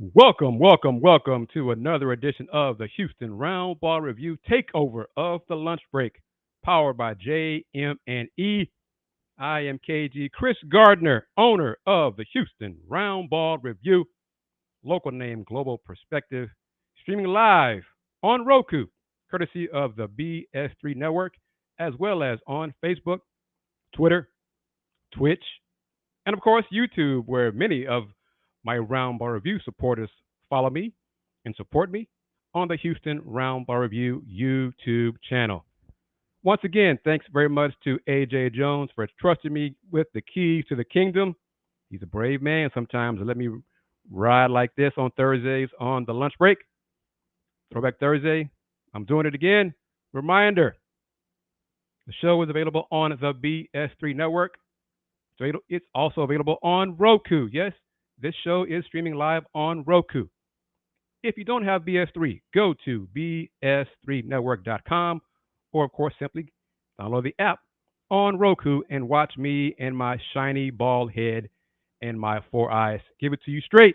Welcome to another edition of the Houston Roundball Review Takeover of the Lunch Break, powered by JM&E. I am KG Kris Gardner, owner of the Houston Roundball Review, local name Global Perspective, streaming live on Roku, courtesy of the BS3 Network, as well as on Facebook, Twitter, Twitch, and of course YouTube, where many of my Roundball Review supporters follow me and support me on the Houston Roundball Review YouTube channel. Once again, thanks very much to AJ Jones for trusting me with the keys to the kingdom. He's a brave man sometimes to let me ride like this on Thursdays on the lunch break. Throwback Thursday. I'm doing it again. Reminder, the show is available on the BS3 network. It's also available on Roku. Yes, this show is streaming live on Roku. If you don't have BS3, go to bs3network.com or, of course, simply download the app on Roku and watch me and my shiny bald head and my four eyes give it to you straight,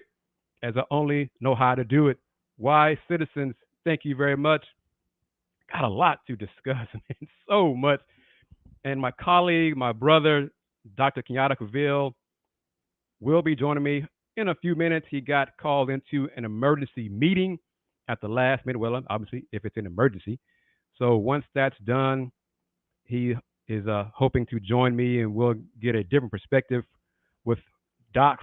as I only know how to do it. Wise citizens, thank you very much. Got a lot to discuss, man, so much. And my colleague, my brother, Dr. Kenyatta Cavil, will be joining me in a few minutes. He got called into an emergency meeting at the last minute. Well, obviously, if it's an emergency. So once that's done, he is hoping to join me, and we'll get a different perspective with Doc.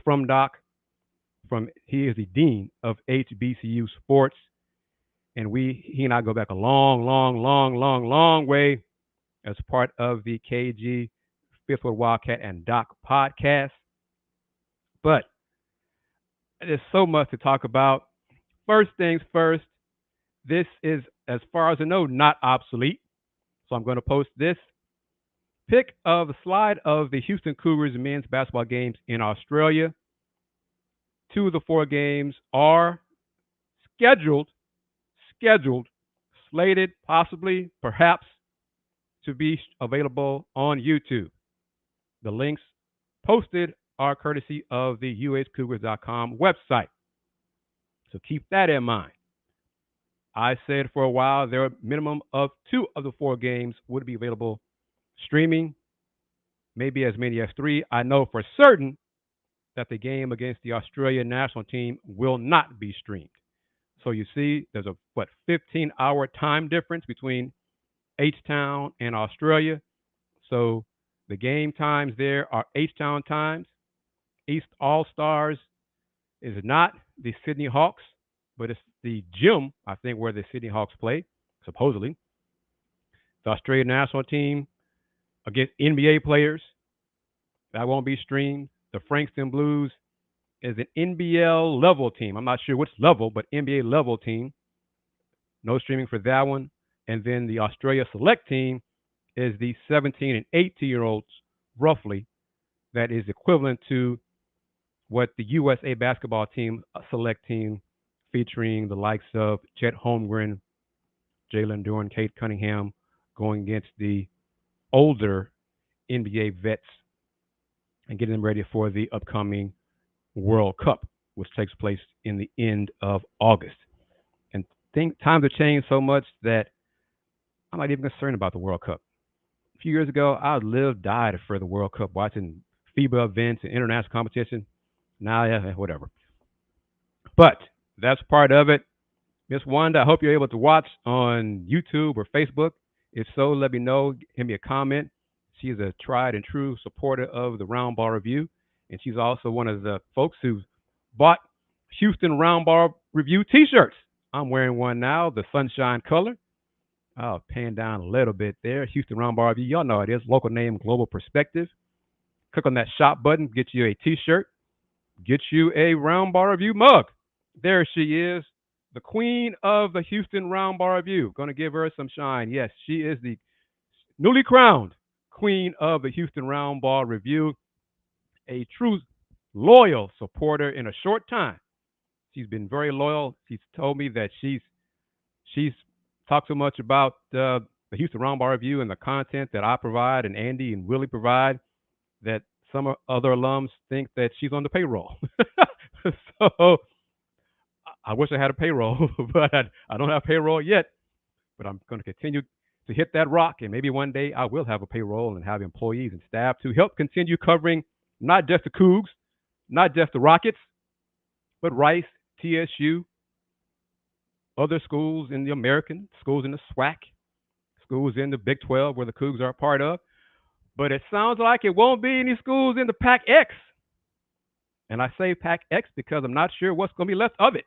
He is the Dean of HBCU Sports, and he and I go back a long way as part of the KG Fifth Ward Wildcat and Doc podcast. But there's so much to talk about. First things first, this is, as far as I know, not obsolete. So I'm going to post this pic of the slide of the Houston Cougars men's basketball games in Australia. 2 of the 4 games are scheduled, slated, possibly, perhaps, to be available on YouTube. The links posted are courtesy of the uhcougars.com website. So keep that in mind. I said for a while there are a minimum of 2 of the 4 games would be available streaming, maybe as many as 3. I know for certain that the game against the Australian national team will not be streamed. So you see there's a 15-hour time difference between H-Town and Australia. So the game times there are H-Town times. East All-Stars is not the Sydney Hawks, but it's the gym, I think, where the Sydney Hawks play, supposedly. The Australian national team against NBA players, that won't be streamed. The Frankston Blues is an NBL level team. I'm not sure which level, but NBA level team. No streaming for that one. And then the Australia select team is the 17 and 18-year-olds, roughly, that is equivalent to what the USA basketball team, select team, featuring the likes of Chet Holmgren, Jalen Duren, Kate Cunningham, going against the older NBA vets and getting them ready for the upcoming World Cup, which takes place in the end of August. And times have changed so much that I'm not even concerned about the World Cup. A few years ago, I died for the World Cup, watching FIBA events and international competition. Now, yeah, whatever. But that's part of it. Miss Wanda, I hope you're able to watch on YouTube or Facebook. If so, let me know. Give me a comment. She's a tried and true supporter of the Roundball Review, and she's also one of the folks who bought Houston Roundball Review T-shirts. I'm wearing one now, the sunshine color. I'll pan down a little bit there. Houston Roundball Review, y'all know it is. Local name, Global Perspective. Click on that shop button, get you a T-shirt, get you a Roundball Review mug. There she is, the queen of the Houston Roundball Review. Going to give her some shine. Yes, she is the newly crowned queen of the Houston Roundball Review, a true loyal supporter in a short time. She's been very loyal. She's told me that she's talked so much about the Houston Roundball Review and the content that I provide and Andy and Willie provide that some other alums think that she's on the payroll. So I wish I had a payroll, but I don't have payroll yet. But I'm going to continue to hit that rock, and maybe one day I will have a payroll and have employees and staff to help continue covering not just the Cougs, not just the Rockets, but Rice, TSU, other schools in the American, schools in the SWAC, schools in the Big 12 where the Cougs are a part of. But it sounds like it won't be any schools in the Pac-X. And I say Pac-X because I'm not sure what's going to be left of it.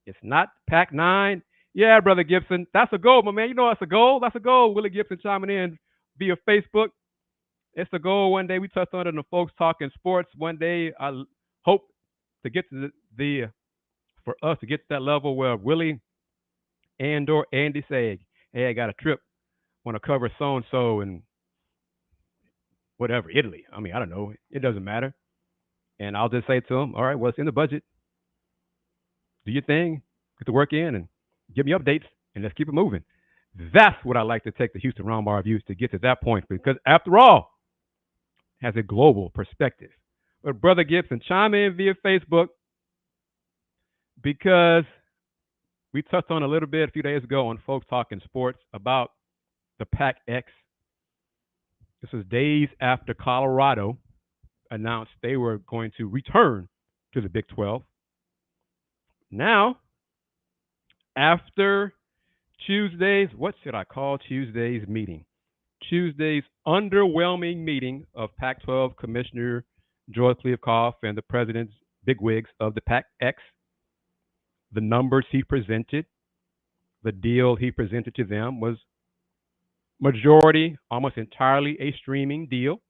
It's not Pac-9. Yeah, Brother Gibson, that's a goal, my man. You know that's a goal. That's a goal. Willie Gibson chiming in via Facebook. It's a goal. One day we touched on it in the Folks Talking Sports. One day I hope to get to for us to get to that level where Willie and or Andy say, hey, I got a trip, want to cover so-and-so and whatever, Italy. I mean, I don't know. It doesn't matter. And I'll just say to them, all right, well, it's in the budget. Do your thing, get the work in, and give me updates, and let's keep it moving. That's what I like to take the Houston Roundball Reviews to get to that point, because after all, it has a global perspective. But Brother Gibson, chime in via Facebook, because we touched on a little bit a few days ago on Folks Talking Sports about the Pac-X. This was days after Colorado announced they were going to return to the Big 12. Now, after Tuesday's, what should I call Tuesday's meeting? Tuesday's underwhelming meeting of Pac-12 Commissioner George Kliavkoff and the president's bigwigs of the Pac-X. The numbers he presented, the deal he presented to them was majority, almost entirely a streaming deal.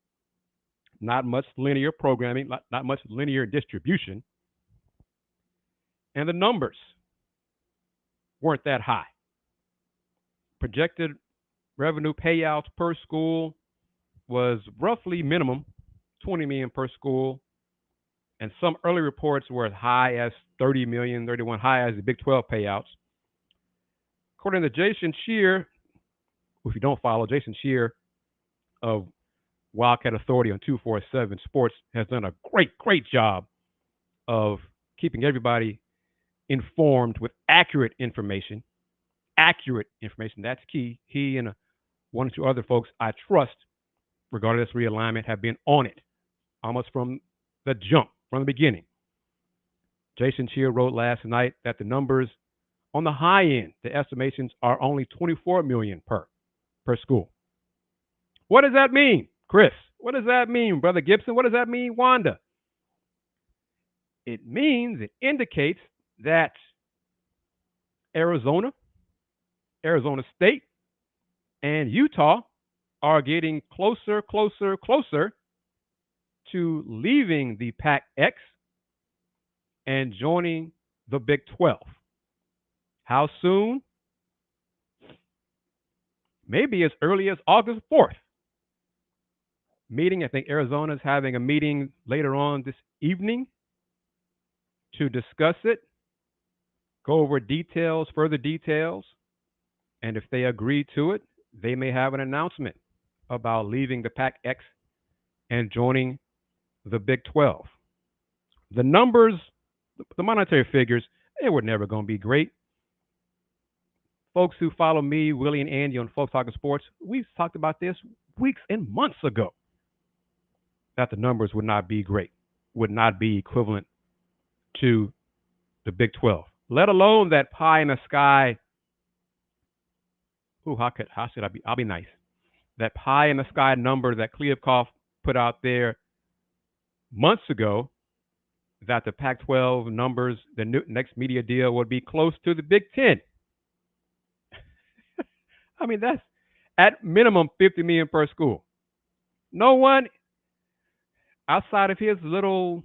Not much linear programming, not much linear distribution. And the numbers weren't that high. Projected revenue payouts per school was roughly minimum, $20 million per school. And some early reports were as high as $30 million, 31 high as the Big 12 payouts. According to Jason Scheer, if you don't follow, Jason Scheer of Wildcat Authority on 247 Sports has done a great job of keeping everybody informed with accurate information. Accurate information, that's key. He and one or two other folks I trust regarding this realignment have been on it almost from the jump, from the beginning. Jason Scheer wrote last night that the numbers on the high end, the estimations are only $24 million per school. What does that mean, Kris? What does that mean, Brother Gibson? What does that mean, Wanda? It indicates that Arizona State, and Utah are getting closer to leaving the Pac-X and joining the Big 12. How soon? Maybe as early as August 4th. Meeting, I think Arizona is having a meeting later on this evening to discuss it, go over details, further details, and if they agree to it, they may have an announcement about leaving the Pac-X and joining the Big 12. The numbers, the monetary figures, they were never going to be great. Folks who follow me, Willie and Andy on Folks Talking Sports, we've talked about this weeks and months ago, that the numbers would not be great, would not be equivalent to the Big 12, let alone that pie in the sky. How should I be? I'll be nice. That pie in the sky number that Kliavkoff put out there months ago, that the Pac-12 numbers, the next media deal would be close to the Big 10. I mean, that's at minimum $50 million per school. No one outside of his little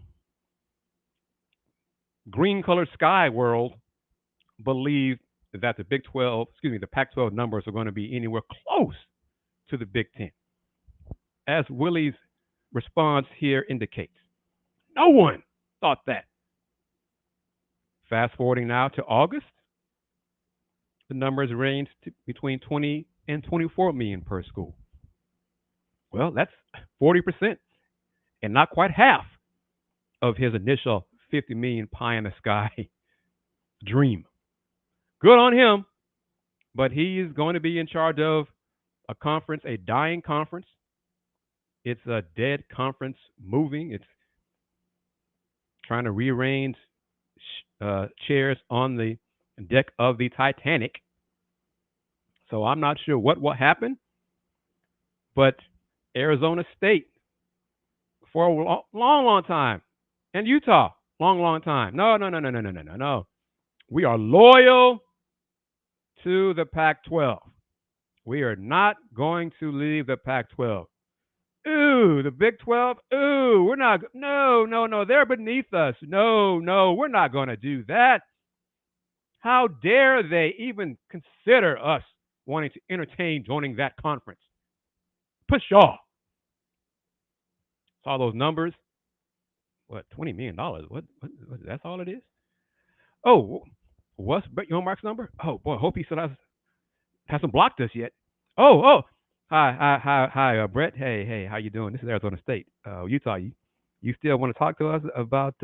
green-colored sky world believed that the the Pac-12 numbers are going to be anywhere close to the Big 10. As Willie's response here indicates, no one thought that. Fast forwarding now to August, the numbers range between 20 and 24 million per school. Well, that's 40% and not quite half of his initial 50 million pie in the sky dream. Good on him, but he is going to be in charge of a conference, a dying conference. It's a dead conference moving. It's trying to rearrange chairs on the deck of the Titanic. So I'm not sure what will happen, but Arizona State for a long time, and Utah, long time. No. We are loyal to the Pac-12. We are not going to leave the Pac-12. Ooh, the Big 12. Ooh, we're not. No. They're beneath us. No, we're not going to do that. How dare they even consider us wanting to entertain joining that conference? Pshaw. Saw those numbers. What, $20 million? What? That's all it is? Oh, what's Brett Yormark's number? Oh, boy, I hope he hasn't blocked us yet. Oh. Hi, Brett. Hey, how you doing? This is Arizona State, Utah. You still want to talk to us about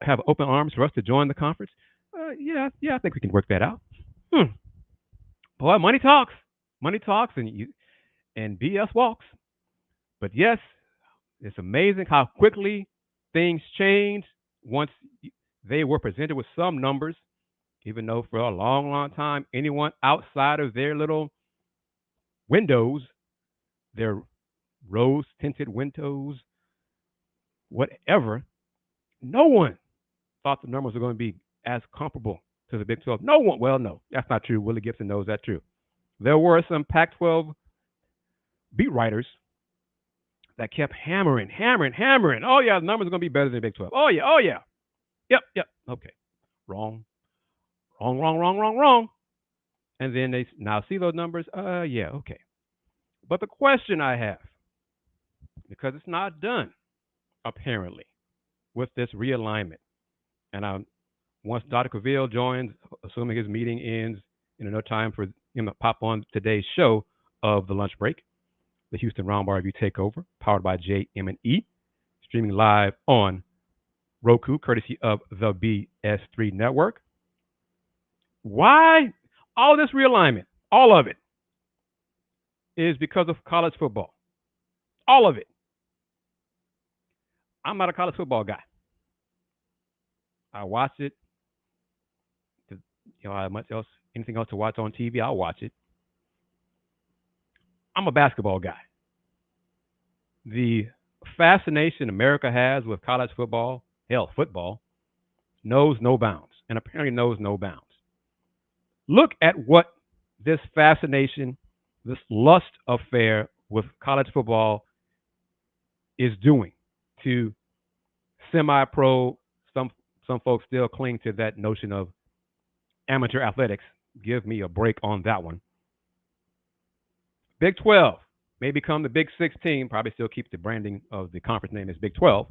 have open arms for us to join the conference? Yeah, I think we can work that out. Boy, money talks, and BS walks. But yes, it's amazing how quickly things change once they were presented with some numbers, even though for a long time, anyone outside of their little windows, their rose-tinted windows, whatever, no one thought the numbers were going to be as comparable to the Big 12. No one. Well, no, that's not true. Willie Gibson knows that's true. There were some Pac-12 beat writers that kept hammering. Oh, yeah, the numbers are going to be better than the Big 12. Oh, yeah. Yep. Okay. Wrong. And then they now see those numbers. Yeah, okay. But the question I have, because it's not done, apparently, with this realignment, and once Dr. Cavil joins, assuming his meeting ends in no time for him to pop on today's show of the lunch break, the Houston Roundball Review TAKEOVER, powered by JM&E, streaming live on Roku, courtesy of the BS3 network. Why all this realignment? All of it is because of college football. All of it. I'm not a college football guy. I watch it. Anything else to watch on TV, I'll watch it. I'm a basketball guy. The fascination America has with college football, hell, football, knows no bounds, and apparently knows no bounds. Look at what this fascination, this lust affair with college football is doing to semi-pro. Some folks still cling to that notion of amateur athletics. Give me a break on that one. Big 12 may become the Big 16. Probably still keep the branding of the conference name as Big 12.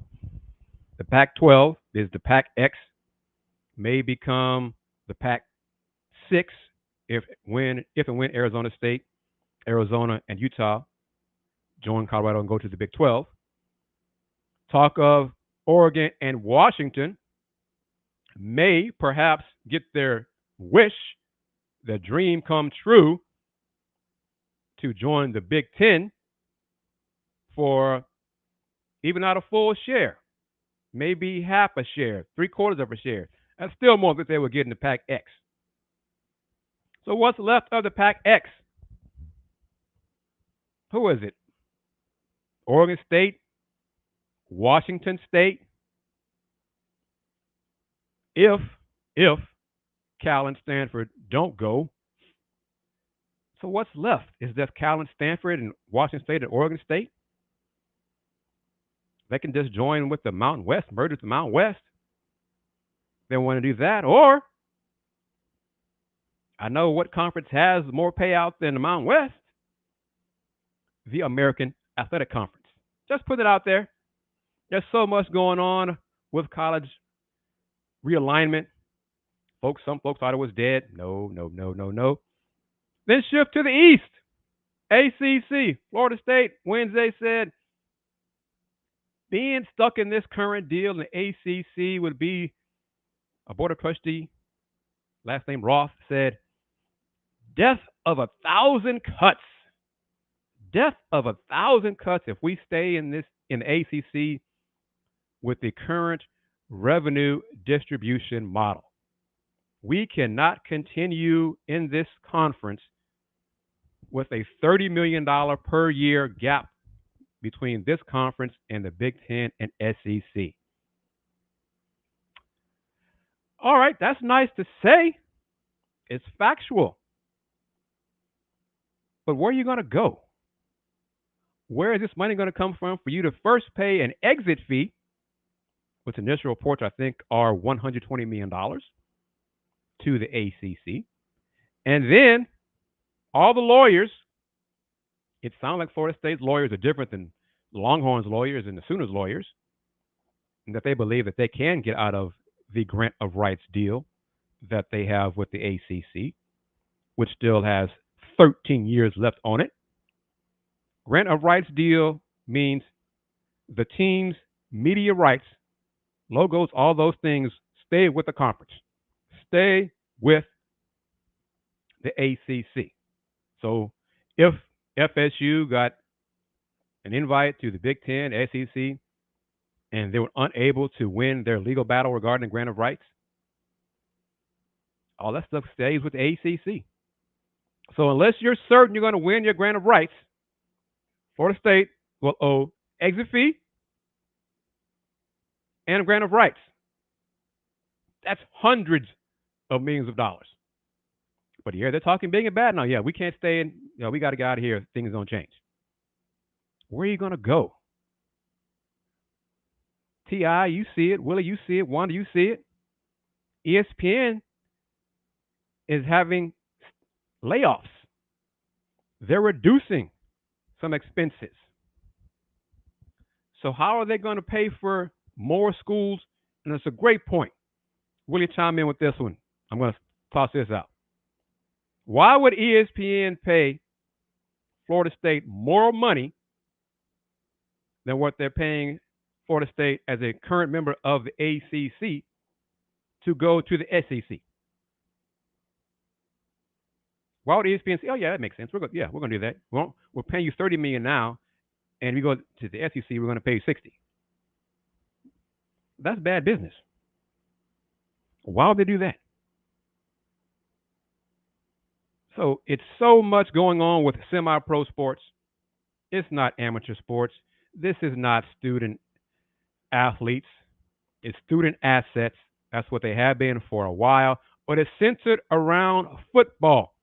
The Pac-12 is the Pac-X. May become the Pac-6 if and when Arizona State, Arizona, and Utah join Colorado and go to the Big 12. Talk of Oregon and Washington may perhaps get their wish, their dream come true to join the Big 10 for even not a full share, maybe half a share, 3/4 of a share. That's still more than they would get in the Pac-X. So what's left of the Pac-X? Who is it? Oregon State, Washington State. If Cal and Stanford don't go, so what's left? Is that Cal and Stanford and Washington State and Oregon State? They can just join with the Mountain West, merge with the Mountain West. They want to do that. Or, I know what conference has more payout than the Mountain West? The American Athletic Conference. Just put it out there. There's so much going on with college realignment. Some folks thought it was dead. No. Then shift to the East. ACC. Florida State Wednesday said being stuck in this current deal in the ACC would be a board of trustee, last name Roth, said, death of 1,000 cuts. Death of 1,000 cuts if we stay in the ACC with the current revenue distribution model. We cannot continue in this conference with a $30 million per year gap between this conference and the Big Ten and SEC. All right, that's nice to say. It's factual. But where are you going to go? Where is this money going to come from for you to first pay an exit fee, which initial reports I think are $120 million to the ACC, and then all the lawyers? It sounds like Florida State's lawyers are different than Longhorns' lawyers and the Sooners' lawyers, and that they believe that they can get out of the grant of rights deal that they have with the ACC, which still has 13 years left on it. Grant of rights deal means the team's media rights, logos, all those things stay with the conference, stay with the ACC. So if FSU got an invite to the Big Ten, SEC, and they were unable to win their legal battle regarding the grant of rights, all that stuff stays with the ACC. So unless you're certain you're going to win your grant of rights, Florida State will owe exit fee and a grant of rights. That's hundreds of millions of dollars. But here they're talking big and bad now. Yeah, we can't stay in. We got to get out of here. Things don't change. Where are you going to go? T.I., you see it. Willie, you see it. Wanda, you see it. ESPN is having layoffs. They're reducing some expenses. So how are they going to pay for more schools? And it's a great point. Willie, chime in with this one. I'm going to toss this out. Why would ESPN pay Florida State more money than what they're paying Florida State as a current member of the ACC to go to the SEC? Why would ESPN say, "Oh yeah, that makes sense. We're going to do that. We're paying you $30 million now, and we go to the SEC, we're going to pay you $60." That's bad business. Why would they do that? So it's so much going on with semi-pro sports. It's not amateur sports. This is not student athletes. It's student assets. That's what they have been for a while. But it's centered around football.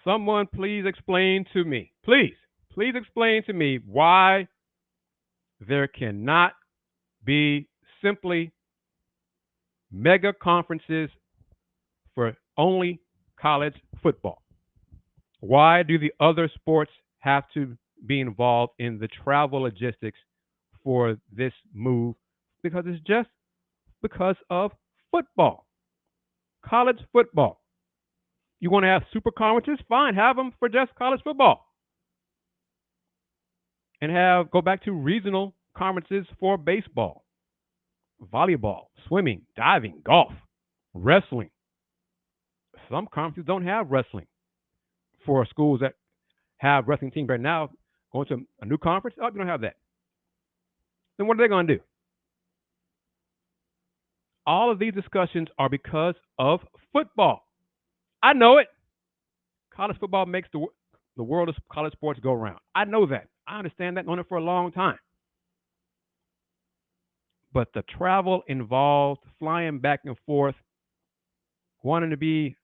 Someone please explain to me, please explain to me why there cannot be simply mega conferences for only college football. Why do the other sports have to be involved in the travel logistics for this move? Because it's just because of football, college football. You want to have super conferences? Fine, have them for just college football. And go back to regional conferences for baseball, volleyball, swimming, diving, golf, wrestling. Some conferences don't have wrestling for schools that have wrestling teams right now. Going to a new conference, you don't have that. Then what are they going to do? All of these discussions are because of football. I know it. College football makes the world of college sports go round. I know that. I understand that. Known it for a long time. But the travel involved, flying back and forth, wanting to be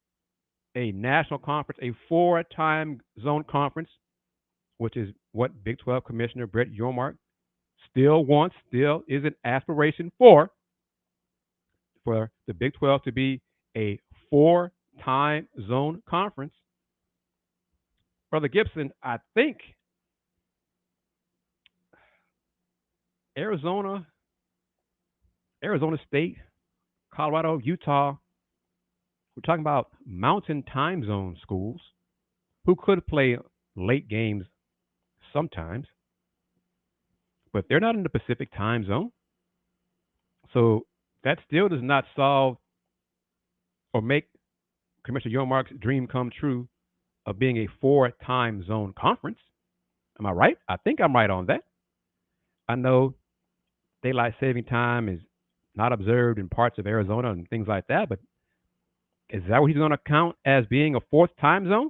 a national conference, a 4-time zone conference, which is what Big 12 Commissioner Brett Yormark still is an aspiration for the Big 12 to be a 4-time zone conference. Brother Gibson, I think Arizona State, Colorado, Utah, we're talking about mountain time zone schools who could play late games sometimes, but they're not in the Pacific time zone. So that still does not solve or make Commissioner Yormark's dream come true of being a 4-time zone conference. Am I right? I think I'm right on that. I know daylight saving time is not observed in parts of Arizona and things like that, but is that what he's going to count as being a 4th time zone?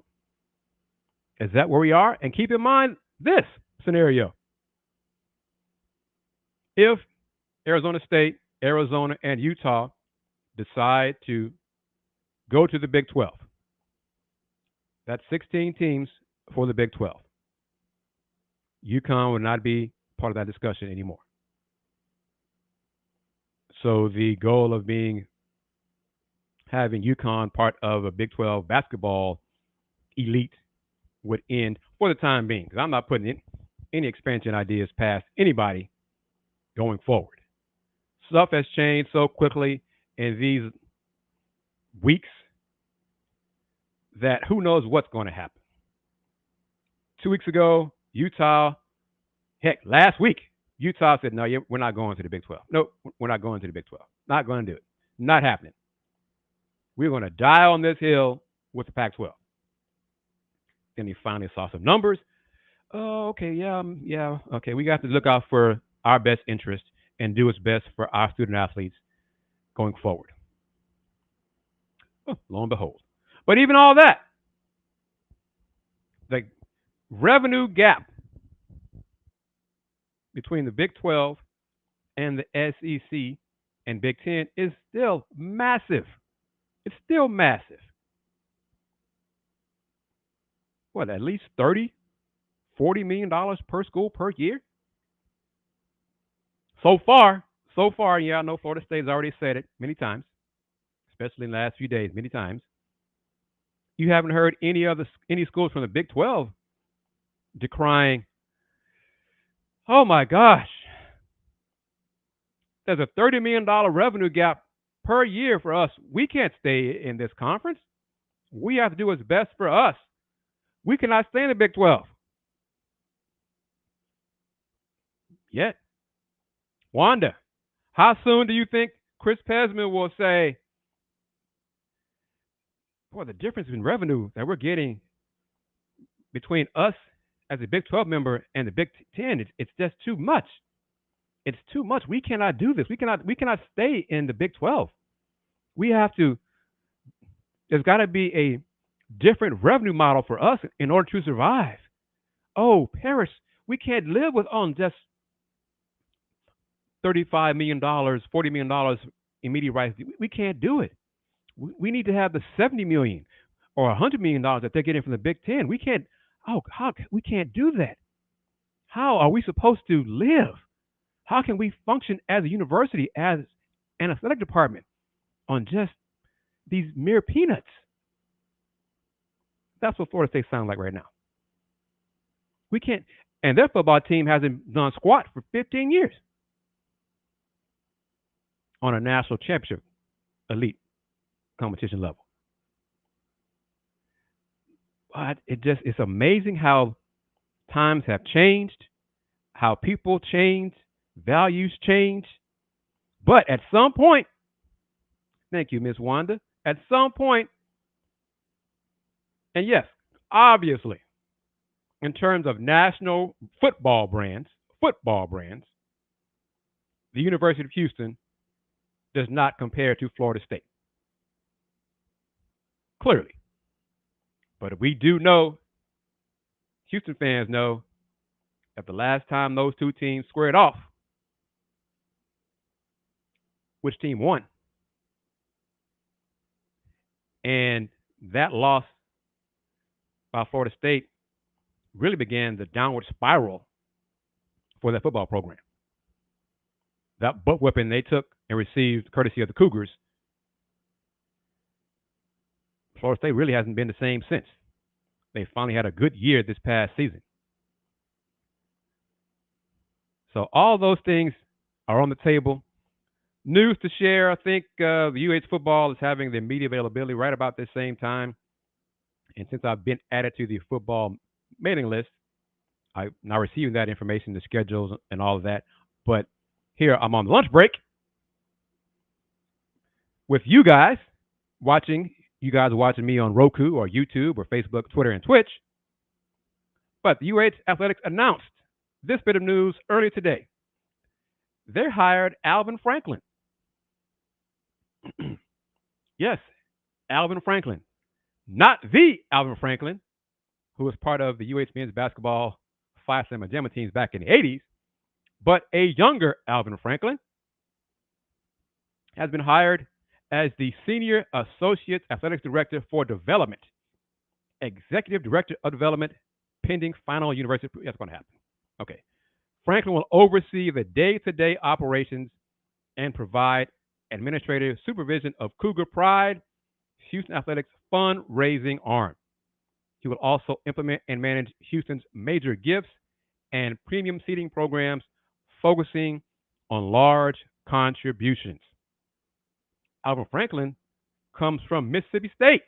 Is that where we are? And keep in mind this scenario. If Arizona State, Arizona, and Utah decide to go to the Big 12, that's 16 teams for the Big 12. UConn would not be part of that discussion anymore. So the goal of having UConn part of a Big 12 basketball elite would end for the time being, because I'm not putting in any expansion ideas past anybody going forward. Stuff has changed so quickly in these weeks that who knows what's going to happen. 2 weeks ago, Utah, heck, last week, Utah said, no, we're not going to the Big 12. No, we're not going to the Big 12. Not going to do it. Not happening. We're going to die on this hill with the Pac-12. Then he finally saw some numbers. Oh, okay, yeah, okay. We got to look out for our best interest and do what's best for our student athletes going forward. Oh, lo and behold. But even all that, the revenue gap between the Big 12 and the SEC and Big 10 is still massive. It's still massive. What, at least $30, $40 million per school per year? So far, yeah, I know Florida State has already said it many times, especially in the last few days, many times. You haven't heard any schools from the Big 12 decrying, oh my gosh, there's a $30 million revenue gap per year for us. We can't stay in this conference. We have to do what's best for us. We cannot stay in the Big 12. Yet. Wanda, how soon do you think Kris Pesman will say, boy, the difference in revenue that we're getting between us as a Big 12 member and the Big 10, it's just too much. It's too much. We cannot do this. We cannot stay in the Big 12. We have to, there's got to be a different revenue model for us in order to survive. Oh, Paris, we can't live on just $35 million, $40 million in media rights. We can't do it. We need to have the $70 million or $100 million that they're getting from the Big 10. We can't. We can't do that. How are we supposed to live? How can we function as a university, as an athletic department, on just these mere peanuts? That's what Florida State sounds like right now. We can't. And their football team hasn't done squat for 15 years on a national championship elite competition level. But it's amazing how times have changed, how people change, values change. But at some point, thank you, Miss Wanda, at some point, and yes, obviously, in terms of national football brands, the University of Houston does not compare to Florida State. Clearly. But we do know, Houston fans know, that the last time those two teams squared off, which team won? And that loss by Florida State really began the downward spiral for that football program. That butt whipping they took and received courtesy of the Cougars, Florida State really hasn't been the same since. They finally had a good year this past season. So all those things are on the table. News to share, I think the UH football is having the media availability right about the same time. And since I've been added to the football mailing list, I'm now receiving that information, the schedules and all of that. But here I'm on the lunch break. with you guys watching me on Roku or YouTube or Facebook, Twitter, and Twitch. But the UH Athletics announced this bit of news earlier today. They hired Alvin Franklin. Yes, Alvin Franklin. Not the Alvin Franklin, who was part of the UH men's basketball Phi Sigma Gamma teams back in the 80s, but a younger Alvin Franklin has been hired as the Senior Associate Athletics Director for Development, Executive Director of Development, pending final university. That's going to happen. Okay. Franklin will oversee the day-to-day operations and provide administrative supervision of Cougar Pride, Houston Athletics fundraising arm. He will also implement and manage Houston's major gifts and premium seating programs, focusing on large contributions. Alvin Franklin comes from Mississippi State.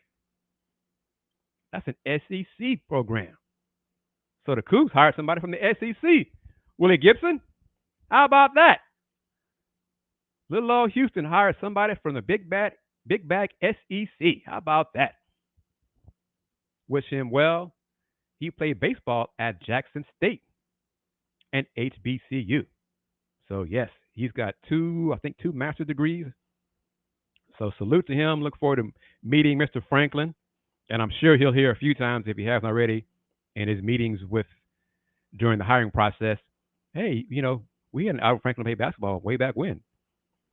That's an SEC program. So the Cougs hired somebody from the SEC. Willie Gibson? How about that? Little old Houston hired somebody from the big bag SEC. How about that? Wish him well. He played baseball at Jackson State and HBCU. So yes, he's got two master's degrees. So salute to him. Look forward to meeting Mr. Franklin. And I'm sure he'll hear a few times, if he hasn't already, in his meetings during the hiring process. Hey, we had an Alvin Franklin play basketball way back when.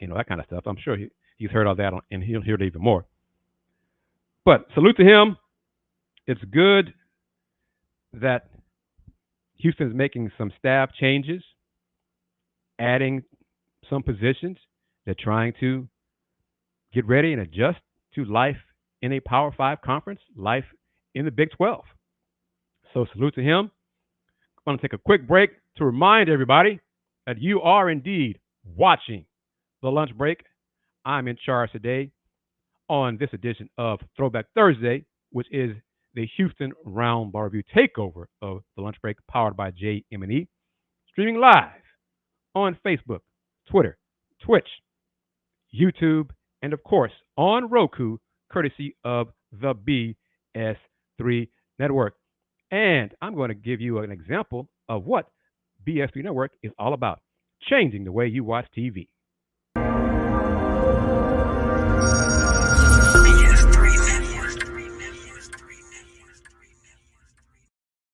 That kind of stuff. I'm sure he's heard all that, and he'll hear it even more. But salute to him. It's good that Houston is making some staff changes, adding some positions. They're trying to get ready and adjust to life in a Power 5 conference, life in the Big 12. So salute to him. I'm going to take a quick break to remind everybody that you are indeed watching The Lunch Break. I'm in charge today on this edition of Throwback Thursday, which is the Houston Roundball Review Takeover of The Lunch Break, powered by JM&E, streaming live on Facebook, Twitter, Twitch, YouTube, and of course on Roku, courtesy of the BS3 Network. And I'm going to give you an example of what BS3 Network is all about, changing the way you watch TV.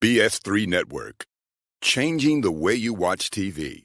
BS3 Network, changing the way you watch TV.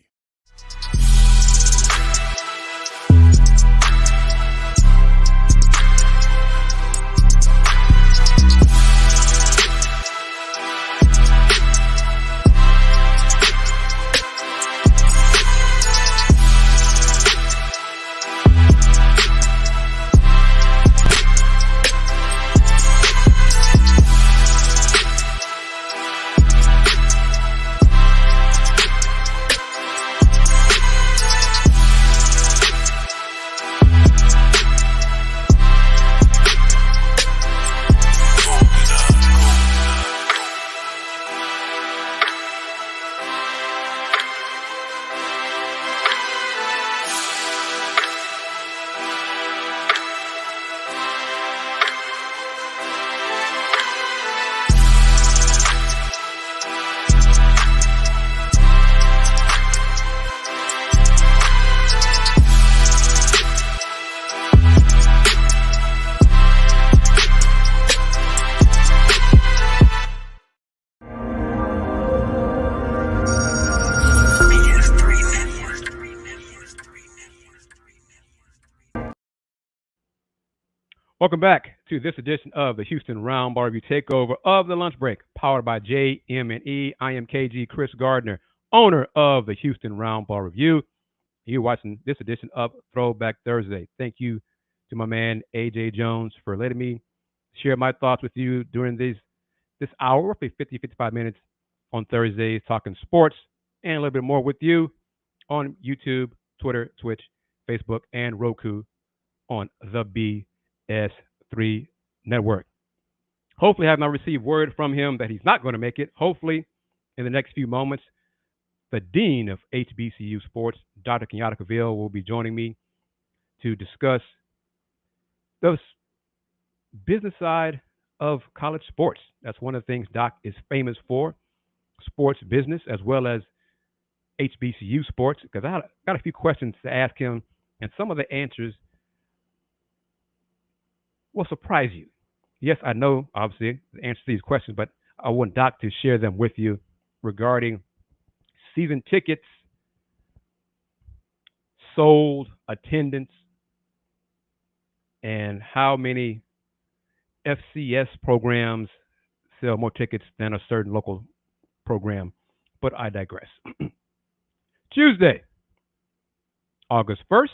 Welcome back to this edition of the Houston Roundball Review Takeover of The Lunch Break, powered by JM&E. I am KG Kris Gardner, owner of the Houston Roundball Review. You're watching this edition of Throwback Thursday. Thank you to my man AJ Jones for letting me share my thoughts with you during this hour, roughly 55 minutes on Thursdays, talking sports and a little bit more with you on YouTube, Twitter, Twitch, Facebook, and Roku on the BS3 Network. Hopefully, I have not received word from him that he's not going to make it. Hopefully, in the next few moments, the Dean of HBCU Sports, Dr. Kenyatta Cavil, will be joining me to discuss the business side of college sports. That's one of the things Doc is famous for, sports business as well as HBCU sports, because I got a few questions to ask him, and some of the answers will surprise you. Yes, I know, obviously, the answer to these questions, but I want Doc to share them with you regarding season tickets, sold attendance, and how many FCS programs sell more tickets than a certain local program. But I digress. Tuesday, August 1st,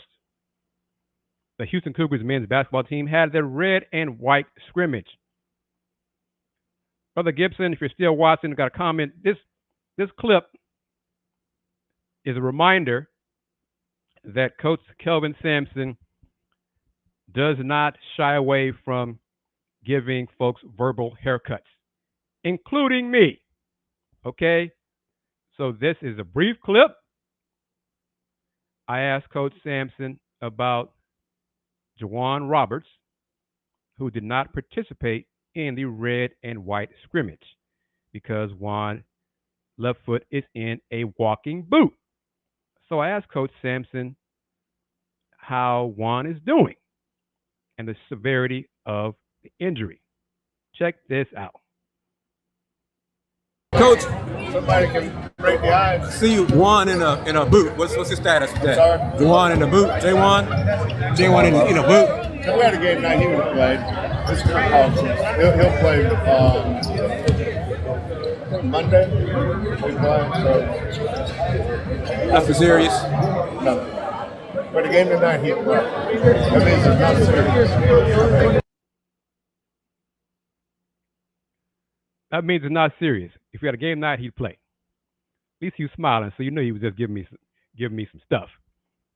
the Houston Cougars men's basketball team had their red and white scrimmage. Brother Gibson, if you're still watching, got a comment. This clip is a reminder that Coach Kelvin Sampson does not shy away from giving folks verbal haircuts, including me. Okay? So this is a brief clip. I asked Coach Sampson about Juwan Roberts, who did not participate in the red and white scrimmage because Juan left foot is in a walking boot. So I asked Coach Sampson how Juan is doing and the severity of the injury. Check this out. Coach, somebody can break the ice. See you, Juan in a boot. What's his status with that? Sorry? Juwan in the boot. J1 in a boot. If we had a game night, he would have played. It's he'll play Monday. We play. So. Nothing serious. No. But the game tonight, he'll play. That means it's not serious. That means it's not serious. If we had a game night, he'd play. At least he was smiling, so you know he was just giving me some stuff.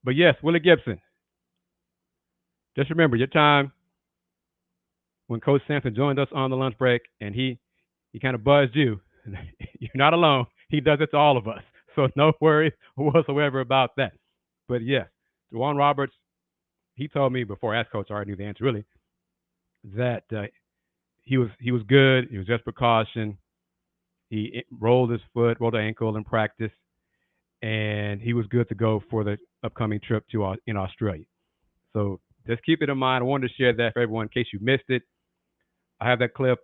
But yes, Willie Gibson. Just remember your time when Coach Sampson joined us on the lunch break, and he kind of buzzed you. You're not alone. He does it to all of us. So no worries whatsoever about that. But yes, Juwan Roberts, he told me before I asked Coach, I already knew the answer really, that he was good. It was just precaution. He rolled his foot, rolled the ankle in practice, and he was good to go for the upcoming trip to in Australia. So just keep it in mind. I wanted to share that for everyone in case you missed it. I have that clip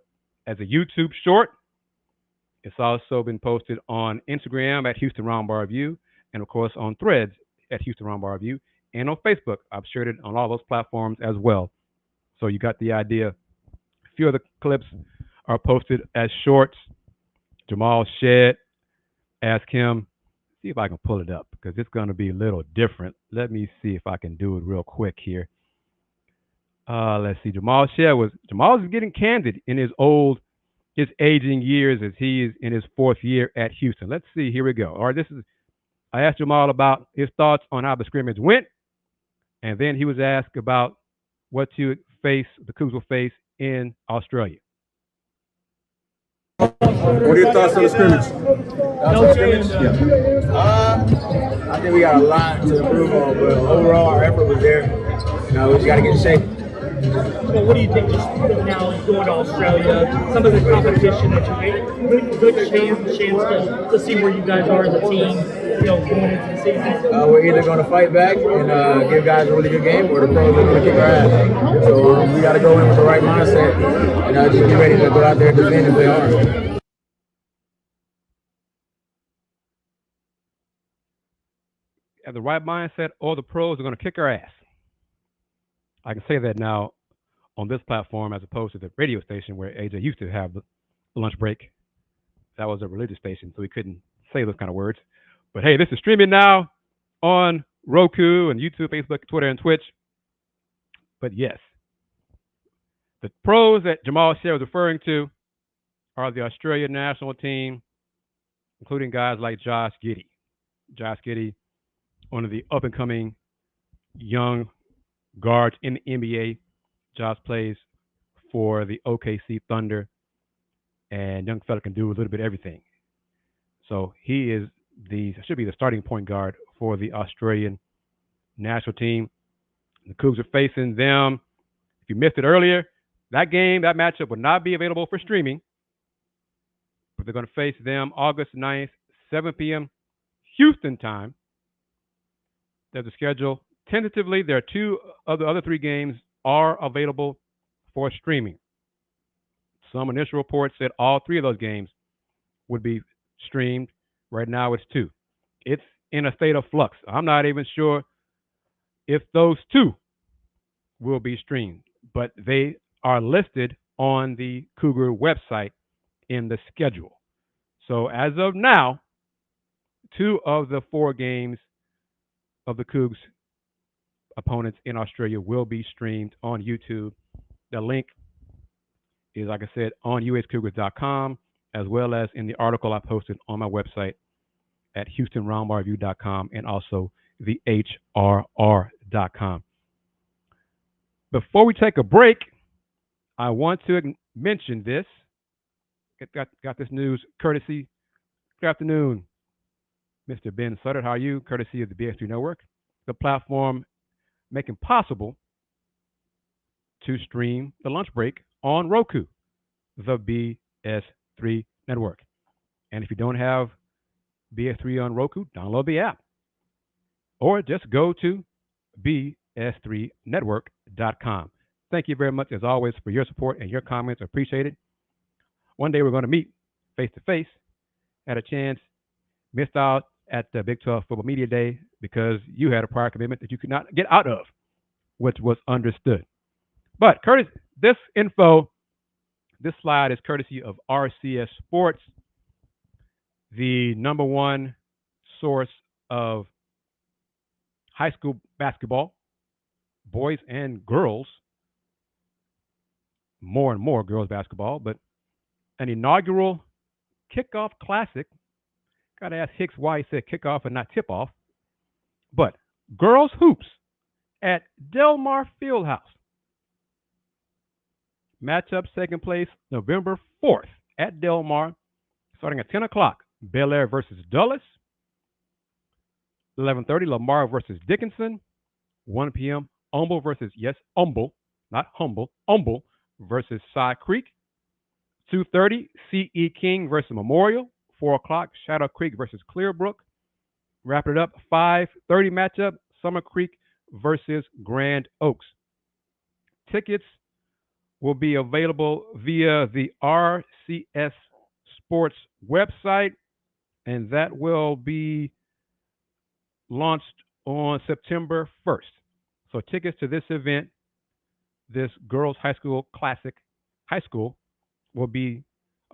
as a YouTube short. It's also been posted on Instagram at Houston Roundball Review, and of course on Threads at Houston Roundball Review, and on Facebook. I've shared it on all those platforms as well. So you got the idea. A few of the clips are posted as shorts. Jamal Shead, ask him, see if I can pull it up because it's going to be a little different. Let me see if I can do it real quick here. Let's see. Jamal is getting candid in his aging years as he is in his fourth year at Houston. Let's see. Here we go. All right, I asked Jamal about his thoughts on how the scrimmage went, and then he was asked about what the Cougs will face in Australia. What are your thoughts on the scrimmage? I think we got a lot to improve on, but overall our effort was there. We just got to get in shape. Well, what do you think just now going to Australia, some of the competition that you made, good chance to see where you guys are as a team, going into the season? We're either going to fight back and give guys a really good game, or the pros are going to kick our ass. So we got to go in with the right mindset and just be ready to go out there and defend and play hard. Have the right mindset, or the pros are going to kick our ass. I can say that now on this platform as opposed to the radio station where AJ used to have the lunch break. That was a religious station, so we couldn't say those kind of words. But hey, this is streaming now on Roku and YouTube, Facebook, Twitter, and Twitch. But yes, the pros that Jamal Shead was referring to are the Australian national team, including guys like Josh Giddey. Josh Giddey, one of the up-and-coming young guards in the NBA. Josh plays for the OKC Thunder, and young fella can do a little bit of everything. So he is should be the starting point guard for the Australian national team. The Cougs are facing them If you missed it earlier, that matchup will not be available for streaming, but they're going to face them August 9th, 7 p.m. Houston time. There's a schedule. Tentatively, there are two of the other three games are available for streaming. Some initial reports said all three of those games would be streamed. Right now, it's two. It's in a state of flux. I'm not even sure if those two will be streamed, but they are listed on the Cougar website in the schedule. So as of now, two of the four games of the Cougs opponents in Australia will be streamed on YouTube. The link is, like I said, on uscougars.com, as well as in the article I posted on my website at HoustonRoundballReview.com and also the HRR.com. Before we take a break, I want to mention this. Got this news courtesy. Good afternoon, Mr. Ben Sutter. How are you? Courtesy of the BS3 Network, the platform making possible to stream the lunch break on Roku, the BS3 Network. And if you don't have BS3 on Roku, download the app. Or just go to bs3network.com. Thank you very much, as always, for your support and your comments. I appreciate it. One day we're going to meet face-to-face. Had a chance, missed out at the Big 12 Football Media Day because you had a prior commitment that you could not get out of, which was understood. But this slide is courtesy of RCS Sports, the number one source of high school basketball, boys and girls, more and more girls basketball, but an inaugural Kickoff Classic. Got to ask Hicks why he said kickoff and not tip-off. But girls hoops at Delmar Fieldhouse. Matchups taking place November 4th at Delmar, starting at 10 o'clock. Bel Air versus Dulles. 11:30, Lamar versus Dickinson. 1 p.m., Humble versus, yes, Humble, not Humble, Humble versus Cy Creek. 2:30, C.E. King versus Memorial. 4 o'clock, Shadow Creek versus Clearbrook. Wrapping it up, 5:30 matchup, Summer Creek versus Grand Oaks. Tickets will be available via the RCS Sports website, and that will be launched on September 1st. So tickets to this event, this Girls High School Classic High School, will be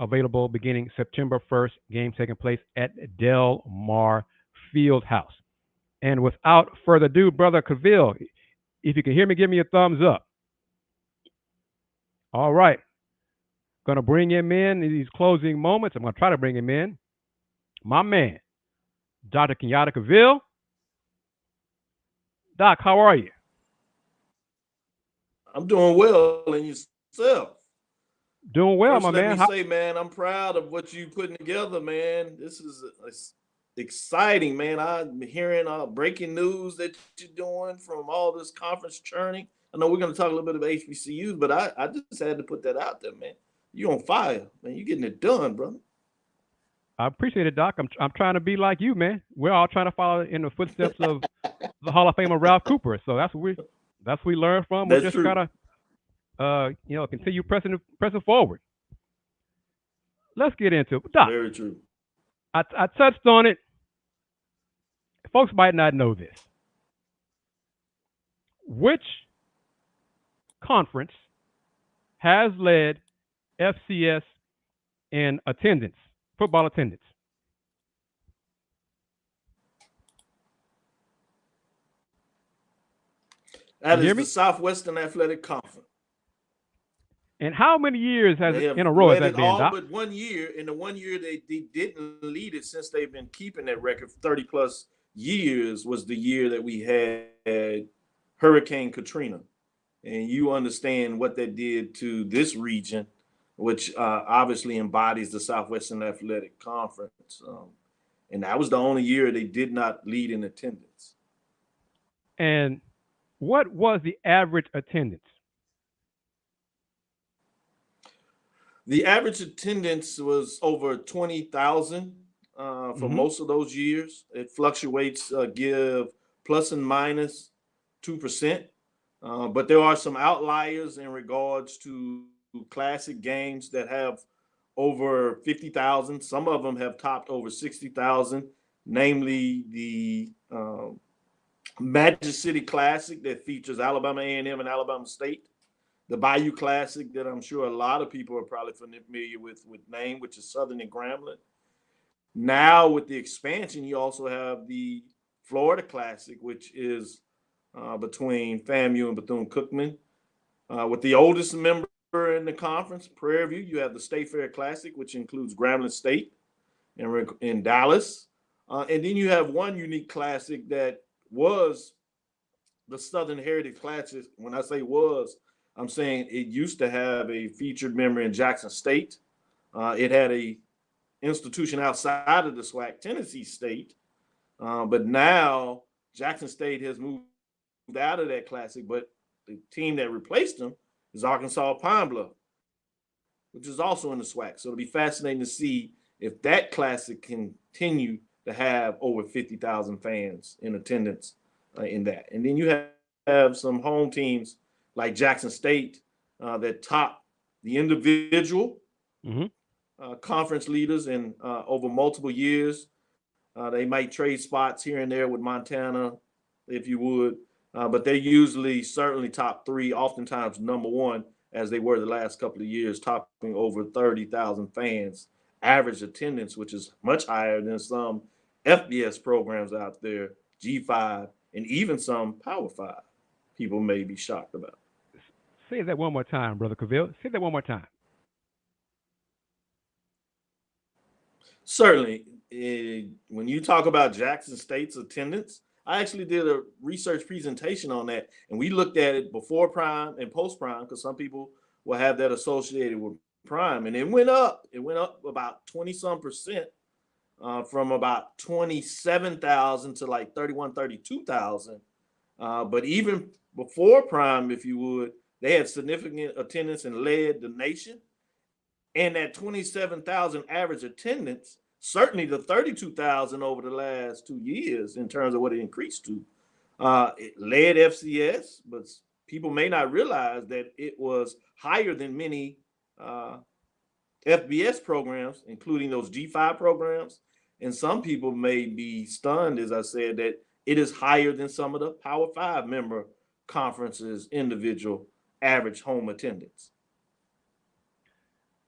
available beginning September 1st. Game taking place at Delmar Fieldhouse. And without further ado, Brother Cavil, if you can hear me, give me a thumbs up. All right. Going to bring him in these closing moments. I'm going to try to bring him in. My man, Dr. Kenyatta Cavil. Doc, how are you? I'm doing well, and yourself? Doing well, First, my man. Let me say, man, I'm proud of what you putting together, man. This is exciting, man. I'm hearing breaking news that you're doing from all this conference churning. I know we're going to talk a little bit about HBCUs, but I just had to put that out there, man. You on fire, man. You getting it done, brother. I appreciate it, Doc. I'm trying to be like you, man. We're all trying to follow in the footsteps of the Hall of Famer Ralph Cooper. So that's what we learn from. We're just gotta continue pressing forward. Let's get into it. Doc, very true. I touched on it. Folks might not know this. Which conference has led FCS in attendance, football attendance? That is the Southwestern Athletic Conference. And how many years has it in a row has that been, Doc? But 1 year. In the 1 year they didn't lead it, since they've been keeping that record for 30 plus years, was the year that we had Hurricane Katrina. And you understand what that did to this region, which obviously embodies the Southwestern Athletic Conference. And that was the only year they did not lead in attendance. And what was the average attendance The average attendance was over 20,000 for most of those years. It fluctuates, give plus and minus 2%. But there are some outliers in regards to classic games that have over 50,000. Some of them have topped over 60,000, namely the Magic City Classic that features Alabama A&M and Alabama State. The Bayou Classic that I'm sure a lot of people are probably familiar with name, which is Southern and Grambling. Now with the expansion, you also have the Florida Classic, which is between FAMU and Bethune-Cookman. With the oldest member in the conference, Prairie View, you have the State Fair Classic, which includes Grambling State in Dallas. And then you have one unique classic that was the Southern Heritage Classic. When I say was, I'm saying it used to have a featured member in Jackson State. It had a institution outside of the SWAC, Tennessee State. But now Jackson State has moved out of that classic, but the team that replaced them is Arkansas Pine Bluff, which is also in the SWAC. So it'll be fascinating to see if that classic continue to have over 50,000 fans in attendance in that. And then you have some home teams like Jackson State that top the individual conference leaders and over multiple years. They might trade spots here and there with Montana, if you would, but they're usually certainly top three, oftentimes number one, as they were the last couple of years, topping over 30,000 fans, average attendance, which is much higher than some FBS programs out there, G5, and even some Power 5 people may be shocked about. Say that one more time, Brother Cavil. Say that one more time. Certainly. When you talk about Jackson State's attendance, I actually did a research presentation on that, and we looked at it before prime and post prime, because some people will have that associated with prime, and it went up. It went up about 20-some%, from about 27,000 to like 31, 32,000. But even before prime, if you would, they had significant attendance and led the nation. And that 27,000 average attendance, certainly the 32,000 over the last 2 years in terms of what it increased to, it led FCS, but people may not realize that it was higher than many FBS programs, including those G5 programs. And some people may be stunned, as I said, that it is higher than some of the Power 5 member conferences' individual average home attendance.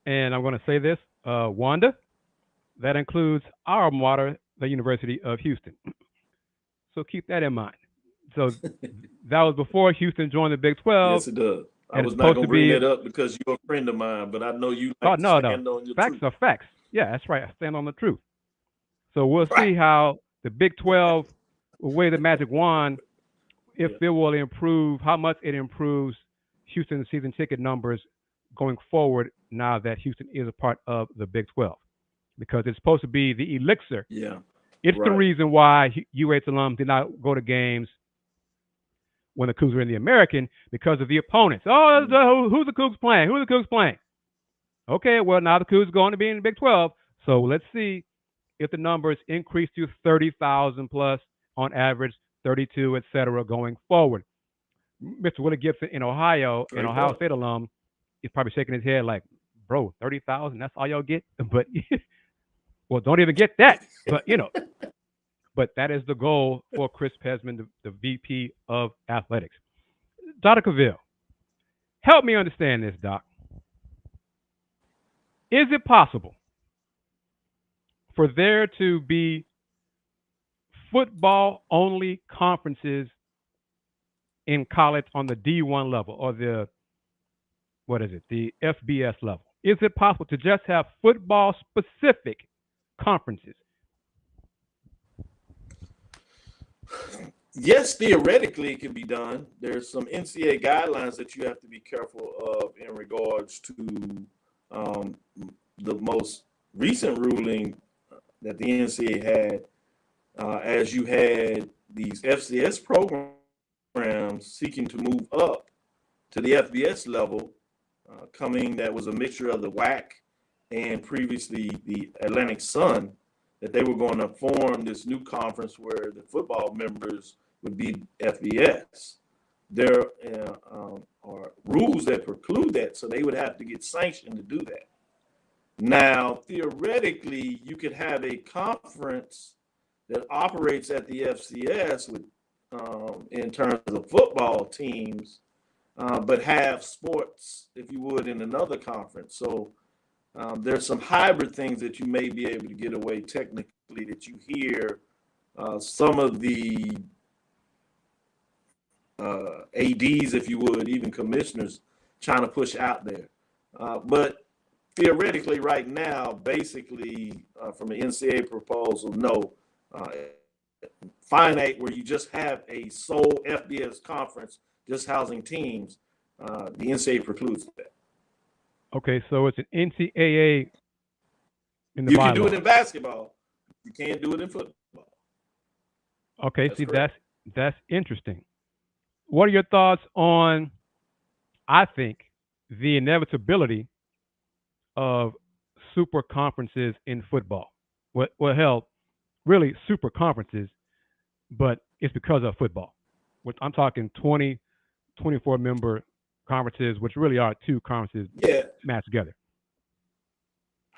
And I'm going to say this, Wanda, that includes our alma mater, the University of Houston. So keep that in mind. So that was before Houston joined the Big 12. Yes, it does. I was not going to bring that up because you're a friend of mine, but I know you like to stand on your facts truth. Are facts. Yeah, that's right. I stand on the truth. So we'll see how the Big 12 will wave the magic wand, if it will improve, how much it improves Houston's season ticket numbers going forward now that Houston is a part of the Big 12. Because it's supposed to be the elixir. Yeah. It's the reason why UH alums did not go to games when the Cougs were in the American, because of the opponents. Oh, who's the Cougs playing? Who are the Cougs playing? Okay, well, now the Cougs are going to be in the Big 12. So let's see if the numbers increase to 30,000 plus on average, 32, et cetera, going forward. Mr. Willie Gibson in Ohio, an Ohio State alum, is probably shaking his head like, bro, 30,000, that's all y'all get? But, well, don't even get that. But, but that is the goal for Kris Pesman, the VP of Athletics. Dr. Cavil, help me understand this, Doc. Is it possible for there to be football-only conferences in college on the D1 level or the FBS level? Is it possible to just have football-specific conferences? Yes, theoretically it can be done. There's some NCAA guidelines that you have to be careful of in regards to the most recent ruling that the NCAA had, as you had these FCS programs seeking to move up to the FBS level. coming that was a mixture of the WAC and previously the Atlantic Sun, that they were going to form this new conference where the football members would be FBS. There are rules that preclude that, so they would have to get sanctioned to do that. Now, theoretically, you could have a conference that operates at the FCS with, in terms of football teams, but have sports, if you would, in another conference. So there's some hybrid things that you may be able to get away technically that you hear some of the ADs, if you would, even commissioners trying to push out there. But theoretically right now, basically from an NCAA proposal, no. Finite where you just have a sole FBS conference, just housing teams, the NCAA precludes that. Okay, so it's an NCAA in the You bylaw. can do it in basketball. You can't do it in football. Okay, That's see, correct. that's interesting. What are your thoughts on, I think, the inevitability of super conferences in football? Well, hell, really super conferences, but it's because of football. I'm talking 20, 24 member conferences, which really are two conferences matched together.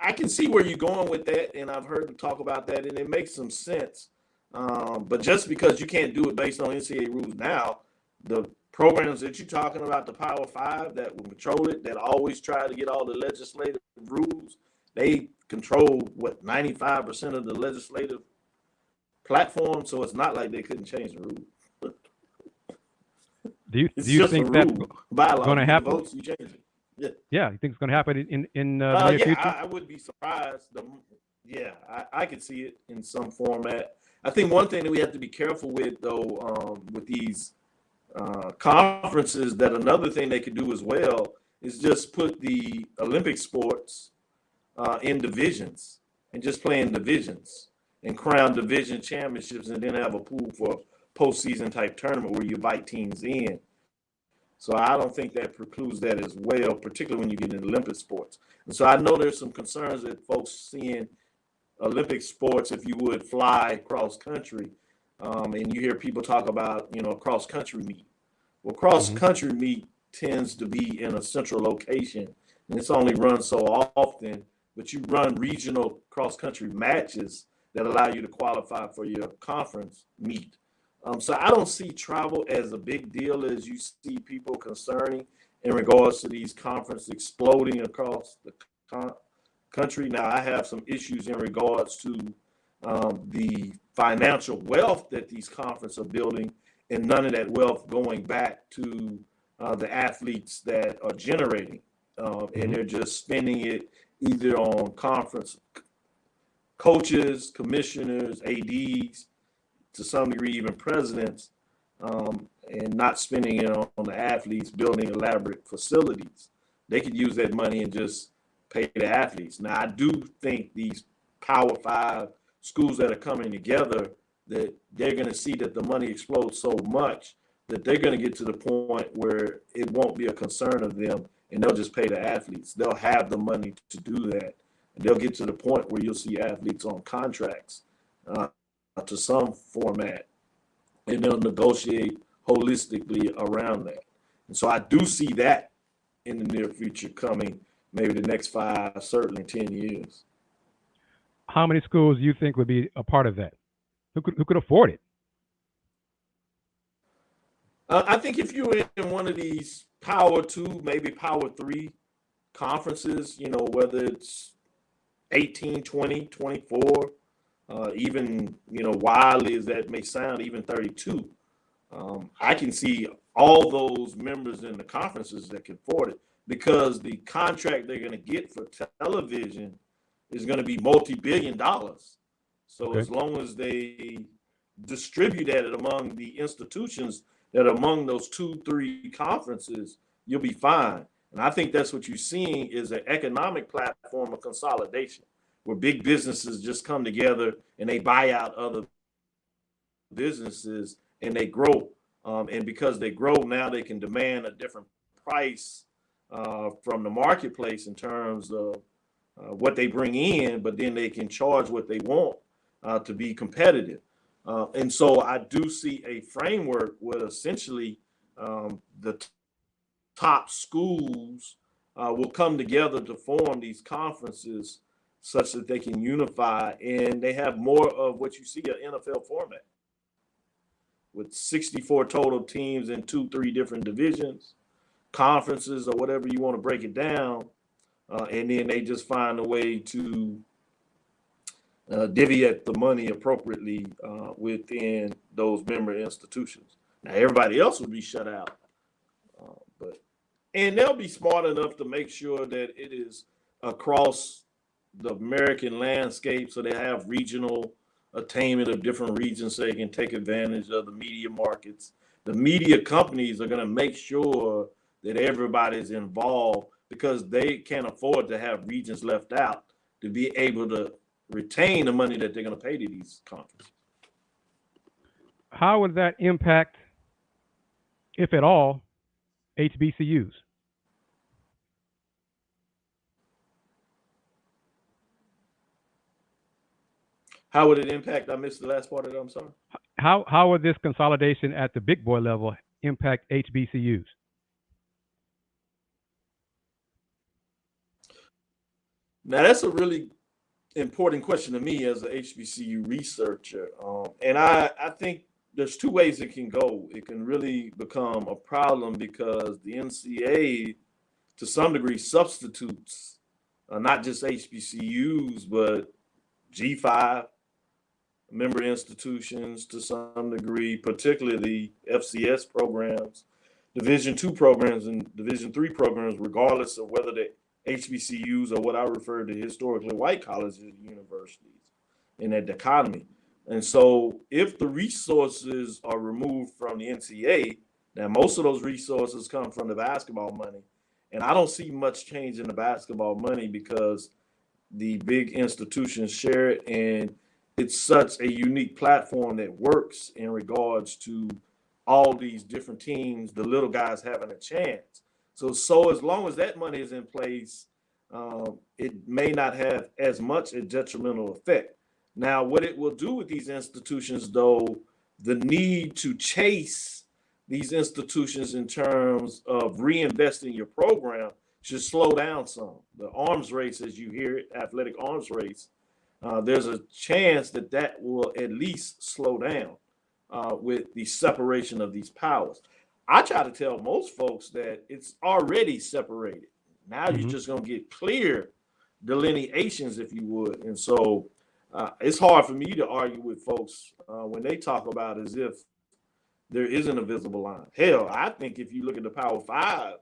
I can see where you're going with that, and I've heard them talk about that, and it makes some sense. But just because you can't do it based on NCAA rules now, the programs that you're talking about, the Power Five that will control it, that always try to get all the legislative rules, they control, 95% of the legislative platform, so it's not like they couldn't change the rules. Do you think that's going to happen? Votes, you change it. Yeah, you think it's going to happen in the near future? I would be surprised. I could see it in some format. I think one thing that we have to be careful with, though, with these conferences, that another thing they could do as well is just put the Olympic sports in divisions and just play in divisions and crown division championships, and then have a pool for postseason type tournament where you invite teams in. So I don't think that precludes that as well, particularly when you get into Olympic sports. And so I know there's some concerns that folks seeing Olympic sports, if you would, fly cross country, and you hear people talk about, cross country meet. Well, cross country meet tends to be in a central location, and it's only run so often, but you run regional cross country matches that allow you to qualify for your conference meet. So I don't see travel as a big deal as you see people concerning in regards to these conferences exploding across the country. Now, I have some issues in regards to the financial wealth that these conferences are building, and none of that wealth going back to the athletes that are generating, and they're just spending it either on conference coaches, commissioners, ADs, to some degree even presidents, and not spending it on the athletes building elaborate facilities. They could use that money and just pay the athletes. Now, I do think these Power Five schools that are coming together, that they're going to see that the money explodes so much that they're going to get to the point where it won't be a concern of them, and they'll just pay the athletes. They'll have the money to do that, and they'll get to the point where you'll see athletes on contracts to some format, and they'll negotiate holistically around that. And so I do see that in the near future coming, maybe the next 5, certainly 10 years. How many schools do you think would be a part of that? Who could afford it? I think if you're in one of these Power 2, maybe Power 3 conferences, whether it's 18, 20, 24, even, wildly as that may sound, even 32. I can see all those members in the conferences that can afford it, because the contract they're going to get for television is going to be multi-billion dollars. So as long as they distribute that among the institutions that are among those 2-3 conferences, you'll be fine. And I think that's what you're seeing is an economic platform of consolidation, where big businesses just come together and they buy out other businesses and they grow. And because they grow, now they can demand a different price from the marketplace in terms of what they bring in, but then they can charge what they want to be competitive. And so I do see a framework where essentially the top schools will come together to form these conferences such that they can unify, and they have more of what you see an NFL format with 64 total teams in 2-3 different divisions, conferences, or whatever you want to break it down. And then they just find a way to divvy up the money appropriately within those member institutions. Now, everybody else would be shut out. And they'll be smart enough to make sure that it is across the American landscape, so they have regional attainment of different regions so they can take advantage of the media markets. The media companies are going to make sure that everybody's involved because they can't afford to have regions left out to be able to retain the money that they're going to pay to these conferences. How would that impact, if at all, HBCUs? How would it impact? I missed the last part of it. I'm sorry. How would this consolidation at the big boy level impact HBCUs? Now, that's a really important question to me as an HBCU researcher. And I think there's two ways it can go. It can really become a problem because the NCAA, to some degree, substitutes not just HBCUs, but G5, member institutions to some degree, particularly the FCS programs, Division II programs, and Division III programs, regardless of whether the HBCUs or what I refer to historically white colleges and universities in that dichotomy. And so if the resources are removed from the NCAA, now most of those resources come from the basketball money. And I don't see much change in the basketball money because the big institutions share it. And it's such a unique platform that works in regards to all these different teams, the little guys having a chance. So as long as that money is in place, it may not have as much a detrimental effect. Now, what it will do with these institutions, though, the need to chase these institutions in terms of reinvesting your program should slow down some. The arms race, as you hear it, athletic arms race, there's a chance that will at least slow down with the separation of these powers. I try to tell most folks that it's already separated. Now you're just going to get clear delineations, if you would. And so it's hard for me to argue with folks when they talk about as if there isn't a visible line. Hell, I think if you look at the Power Five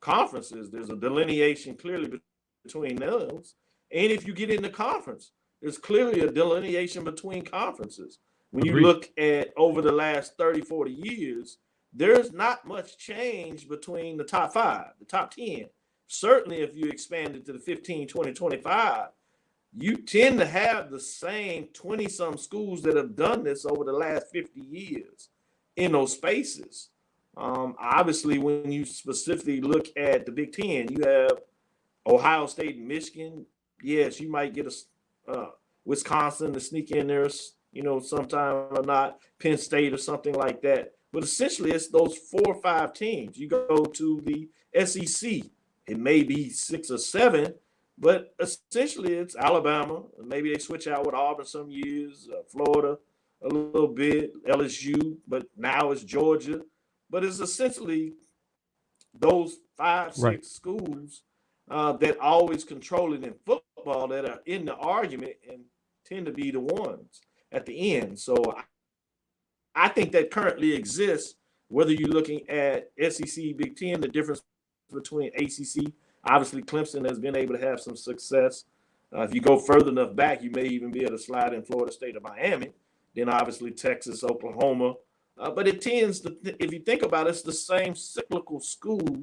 conferences, there's a delineation clearly between those. And if you get in the conference, there's clearly a delineation between conferences. When you look at over the last 30, 40 years, there's not much change between the top 5, the top 10. Certainly, if you expand it to the 15, 20, 25, you tend to have the same 20-some schools that have done this over the last 50 years in those spaces. Obviously, when you specifically look at the Big Ten, you have Ohio State and Michigan. Yes, you might get a Wisconsin to sneak in there, sometime or not, Penn State or something like that. But essentially, it's those 4 or 5 teams. You go to the SEC, it may be 6 or 7, but essentially it's Alabama. Maybe they switch out with Auburn some years, Florida a little bit, LSU, but now it's Georgia. But it's essentially those 5, 6 schools that always control it in football that are in the argument and tend to be the ones at the end. So I think that currently exists, whether you're looking at SEC, Big Ten, the difference between ACC. Obviously, Clemson has been able to have some success. If you go further enough back, you may even be able to slide in Florida State or Miami. Then obviously Texas, Oklahoma. But it tends to, if you think about it, it's the same cyclical schools.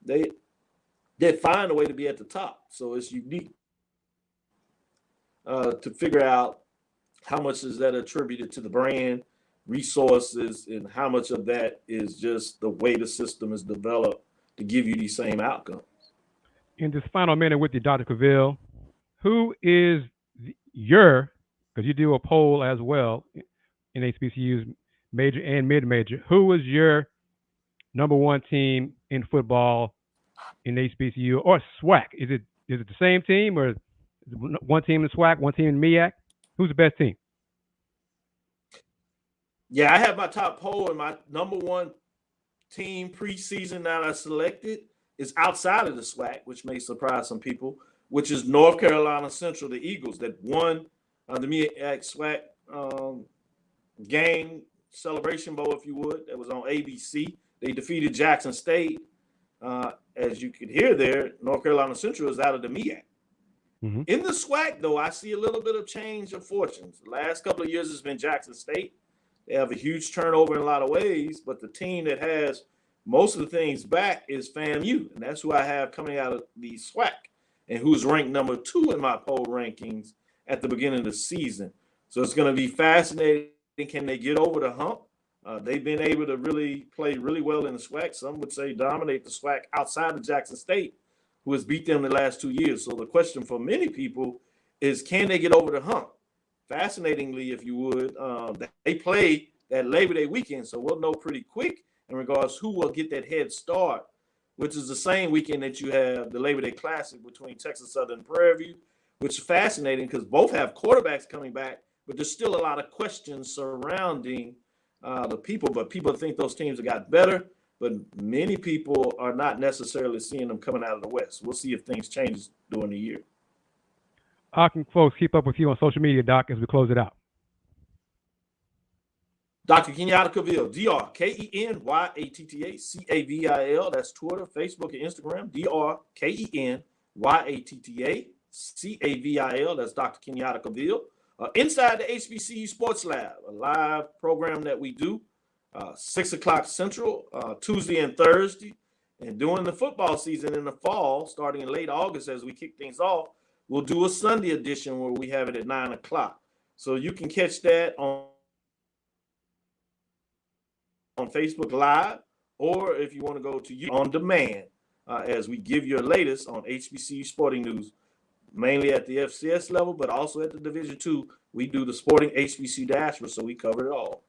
They find a way to be at the top. So it's unique to figure out how much is that attributed to the brand, resources, and how much of that is just the way the system is developed to give you these same outcomes. In this final minute with you, Dr. Cavil, who is your, because you do a poll as well in HBCUs, major and mid-major, who is your number one team in football in HBCU or SWAC? Is it the same team, or one team in SWAC, one team in MEAC? Who's the best team? Yeah, I have my top poll, and my number one team preseason that I selected is outside of the SWAC, which may surprise some people, which is North Carolina Central, the Eagles, that won the MEAC SWAC game celebration bowl, if you would. That was on ABC. They defeated Jackson State. As you could hear there, North Carolina Central is out of the MEAC. Mm-hmm. In the SWAC, though, I see a little bit of change of fortunes. The last couple of years has been Jackson State. They have a huge turnover in a lot of ways, but the team that has most of the things back is FAMU, and that's who I have coming out of the SWAC, and who's ranked number 2 in my poll rankings at the beginning of the season. So it's going to be fascinating. Can they get over the hump? They've been able to really play really well in the SWAC. Some would say dominate the SWAC outside of Jackson State, who has beat them the last 2 years. So the question for many people is, can they get over the hump? Fascinatingly, if you would, they play that Labor Day weekend, so we'll know pretty quick in regards who will get that head start, which is the same weekend that you have the Labor Day Classic between Texas Southern and Prairie View, which is fascinating because both have quarterbacks coming back, but there's still a lot of questions surrounding the people. But people think those teams have got better, but many people are not necessarily seeing them coming out of the West. We'll see if things change during the year. How can folks keep up with you on social media, Doc, as we close it out? Dr. Kenyatta Cavil, DrKenyattaCavil. That's Twitter, Facebook, and Instagram. DrKenyattaCavil. That's Dr. Kenyatta Cavil. Inside the HBCU Sports Lab, a live program that we do, 6 o'clock Central, Tuesday and Thursday. And during the football season in the fall, starting in late August as we kick things off, we'll do a Sunday edition where we have it at 9 o'clock. So you can catch that on Facebook Live, or if you want to go to YouTube on demand, as we give you the latest on HBCU sporting news, mainly at the FCS level, but also at the Division II. We do the sporting HBCU dashboard, so we cover it all.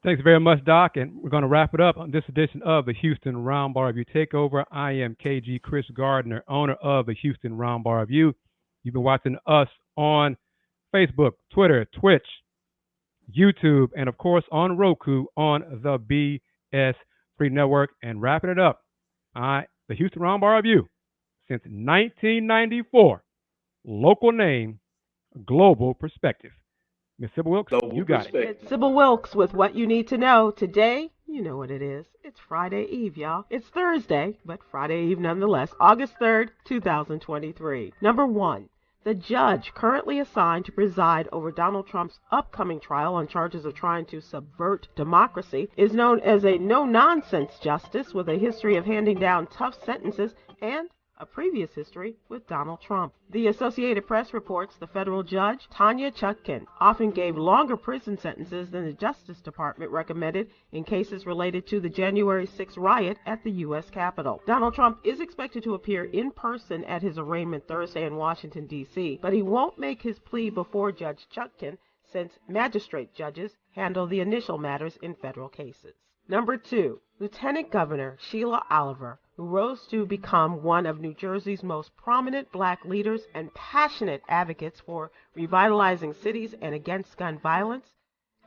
Thanks very much, Doc, and we're going to wrap it up on this edition of the Houston Roundball Review Takeover. I am KG Kris Gardner, owner of the Houston Roundball Review. You've been watching us on Facebook, Twitter, Twitch, YouTube, and of course on Roku on the BS Free Network. And wrapping it up, the Houston Roundball Review, since 1994, local name, global perspective. Ms. Sybil Wilkes, you got it. It's Sybil Wilkes with what you need to know. Today, you know what it is. It's Friday Eve, y'all. It's Thursday, but Friday Eve nonetheless. August 3rd, 2023. Number 1. The judge currently assigned to preside over Donald Trump's upcoming trial on charges of trying to subvert democracy is known as a no-nonsense justice with a history of handing down tough sentences and a previous history with Donald Trump. The Associated Press reports the federal judge, Tanya Chutkan, often gave longer prison sentences than the Justice Department recommended in cases related to the January 6th riot at the U.S. Capitol. Donald Trump is expected to appear in person at his arraignment Thursday in Washington, D.C., but he won't make his plea before Judge Chutkan since magistrate judges handle the initial matters in federal cases. Number 2. Lieutenant Governor Sheila Oliver, who rose to become one of New Jersey's most prominent black leaders and passionate advocates for revitalizing cities and against gun violence,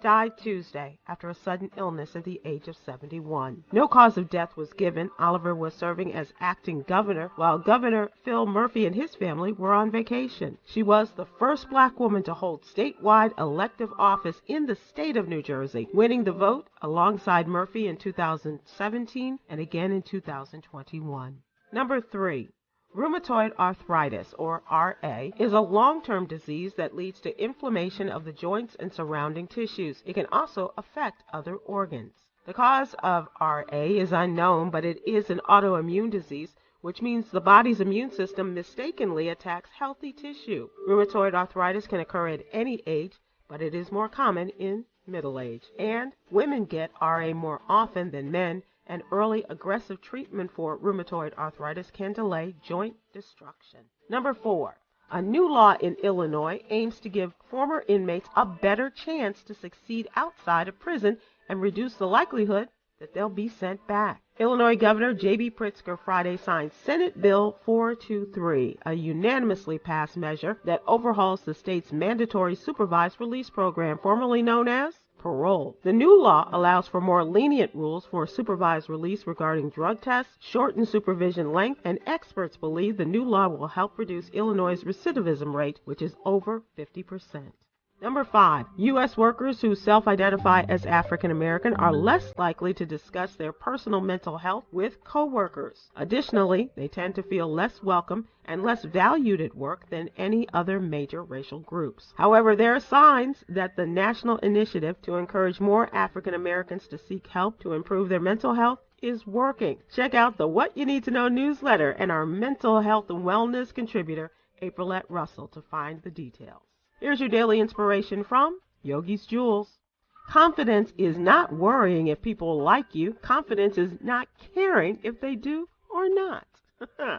died Tuesday after a sudden illness at the age of 71. No cause of death was given. Oliver was serving as acting governor while Governor Phil Murphy and his family were on vacation. She was the first black woman to hold statewide elective office in the state of New Jersey, winning the vote alongside Murphy in 2017 and again in 2021. Number 3. Rheumatoid arthritis, or RA, is a long-term disease that leads to inflammation of the joints and surrounding tissues. It can also affect other organs. The cause of RA is unknown, but it is an autoimmune disease, which means the body's immune system mistakenly attacks healthy tissue. Rheumatoid arthritis can occur at any age, but it is more common in middle age. And women get RA more often than men, and early aggressive treatment for rheumatoid arthritis can delay joint destruction. Number 4. A new law in Illinois aims to give former inmates a better chance to succeed outside of prison and reduce the likelihood that they'll be sent back. Illinois Governor J.B. Pritzker Friday signed Senate Bill 423, a unanimously passed measure that overhauls the state's mandatory supervised release program, formerly known as parole. The new law allows for more lenient rules for supervised release regarding drug tests, shortened supervision length, and experts believe the new law will help reduce Illinois' recidivism rate, which is over 50%. Number 5. U.S. workers who self-identify as African American are less likely to discuss their personal mental health with coworkers. Additionally, they tend to feel less welcome and less valued at work than any other major racial groups. However, there are signs that the national initiative to encourage more African Americans to seek help to improve their mental health is working. Check out the What You Need to Know newsletter and our mental health and wellness contributor, Aprilette Russell, to find the details. Here's your daily inspiration from Yogi's Jewels. Confidence is not worrying if people like you. Confidence is not caring if they do or not.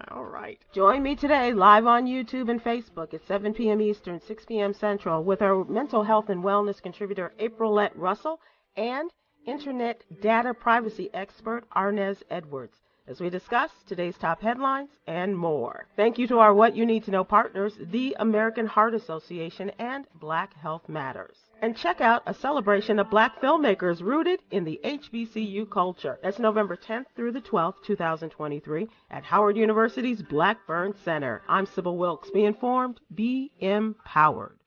All right. Join me today live on YouTube and Facebook at 7 p.m. Eastern, 6 p.m. Central with our mental health and wellness contributor, Aprilette Russell, and Internet data privacy expert, Arnez Edwards, as we discuss today's top headlines and more. Thank you to our What You Need to Know partners, the American Heart Association and Black Health Matters. And check out a celebration of Black filmmakers rooted in the HBCU culture. That's November 10th through the 12th, 2023 at Howard University's Blackburn Center. I'm Sybil Wilkes. Be informed, be empowered.